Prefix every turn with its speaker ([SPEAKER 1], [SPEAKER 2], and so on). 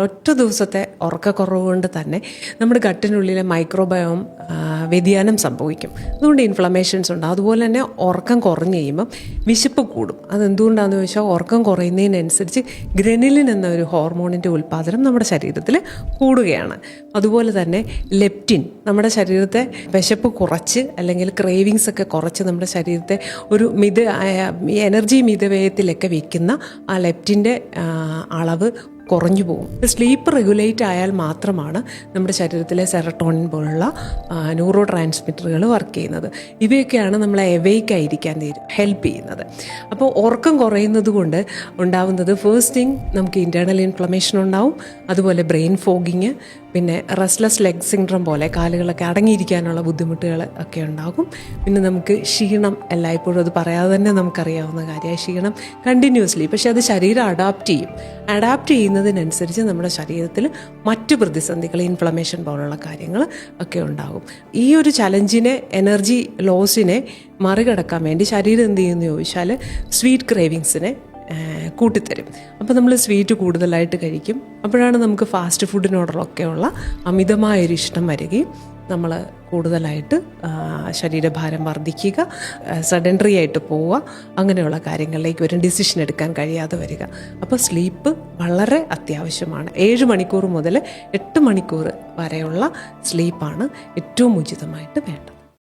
[SPEAKER 1] ഒറ്റ ദിവസത്തെ ഉറക്കക്കുറവ് കൊണ്ട് തന്നെ നമ്മുടെ ഗട്ടിനുള്ളിലെ മൈക്രോബയോം വ്യതിയാനം സംഭവിക്കും. അതുകൊണ്ട് ഇൻഫ്ലമേഷൻസ് ഉണ്ട്. അതുപോലെ തന്നെ ഉറക്കം കുറഞ്ഞ് കഴിയുമ്പം വിശപ്പ് കൂടും. അതെന്തുകൊണ്ടാണെന്ന് ചോദിച്ചാൽ ഉറക്കം കുറയുന്നതിനനുസരിച്ച് ഗ്രനിലിൻ എന്ന ഒരു ഹോർമോണിൻ്റെ ഉൽപ്പാദനം നമ്മുടെ ശരീരത്തിൽ കൂടുകയാണ്. അതുപോലെ തന്നെ ലെപ്റ്റിൻ നമ്മുടെ ശരീരത്തെ വിശപ്പ് കുറച്ച് അല്ലെങ്കിൽ ക്രേവിങ്സ് ഒക്കെ കുറച്ച് നമ്മുടെ ശരീരത്തെ ഒരു എനർജി മിതവ്യയത്തിലൊക്കെ വയ്ക്കുന്ന ആ ലെപ്റ്റിൻ്റെ അളവ് കുറഞ്ഞു പോകും. സ്ലീപ്പ് റെഗുലേറ്റ് ആയാൽ മാത്രമാണ് നമ്മുടെ ശരീരത്തിലെ സെറട്ടോണിൻ പോലുള്ള ന്യൂറോ ട്രാൻസ്മിറ്ററുകൾ വർക്ക് ചെയ്യുന്നത്. ഇവയൊക്കെയാണ് നമ്മളെ എവേക്ക് ആയിരിക്കാൻ ഹെൽപ്പ് ചെയ്യുന്നത്. അപ്പോൾ ഉറക്കം കുറയുന്നത് കൊണ്ട് ഉണ്ടാവുന്നത് ഫസ്റ്റ് തിങ് നമുക്ക് ഇൻറ്റേർണൽ ഇൻഫ്ലമേഷൻ ഉണ്ടാവും. അതുപോലെ ബ്രെയിൻ ഫോഗിങ്, പിന്നെ റെസ്റ്റ്ലെസ് ലെഗ് സിൻഡ്രം പോലെ കാലുകളൊക്കെ അടങ്ങിയിരിക്കാനുള്ള ബുദ്ധിമുട്ടുകൾ ഒക്കെ ഉണ്ടാകും. പിന്നെ നമുക്ക് ക്ഷീണം, എല്ലായ്പ്പോഴും അത് പറയാതെ തന്നെ നമുക്കറിയാവുന്ന കാര്യമായി ക്ഷീണം കണ്ടിന്യൂസ്ലി. പക്ഷെ അത് ശരീരം അഡാപ്റ്റ് ചെയ്യുന്നതിനനുസരിച്ച് നമ്മുടെ ശരീരത്തിൽ മറ്റു പ്രതിസന്ധികൾ, ഇൻഫ്ലമേഷൻ പോലുള്ള കാര്യങ്ങൾ ഒക്കെ ഉണ്ടാകും. ഈ ഒരു ചലഞ്ചിനെ, എനർജി ലോസിനെ മറികടക്കാൻ വേണ്ടി ശരീരം എന്ത് ചെയ്യുമെന്ന് ചോദിച്ചാൽ സ്വീറ്റ് ക്രേവിങ്സിനെ കൂട്ടിത്തരും. അപ്പോൾ നമ്മൾ സ്വീറ്റ് കൂടുതലായിട്ട് കഴിക്കും. അപ്പോഴാണ് നമുക്ക് ഫാസ്റ്റ് ഫുഡിനോടൊക്കെയുള്ള അമിതമായൊരു ഇഷ്ടം വരികയും നമ്മൾ കൂടുതലായിട്ട് ശരീരഭാരം വർദ്ധിക്കുക, സഡൻഡറി ആയിട്ട് പോവുക, അങ്ങനെയുള്ള കാര്യങ്ങളിലേക്ക് ഒരു ഡിസിഷൻ എടുക്കാൻ കഴിയാതെ വരിക. അപ്പോൾ സ്ലീപ്പ് വളരെ അത്യാവശ്യമാണ്. 7 മണിക്കൂർ മുതൽ 8 മണിക്കൂർ വരെയുള്ള സ്ലീപ്പാണ് ഏറ്റവും ഉചിതമായിട്ട് വേണ്ടത്.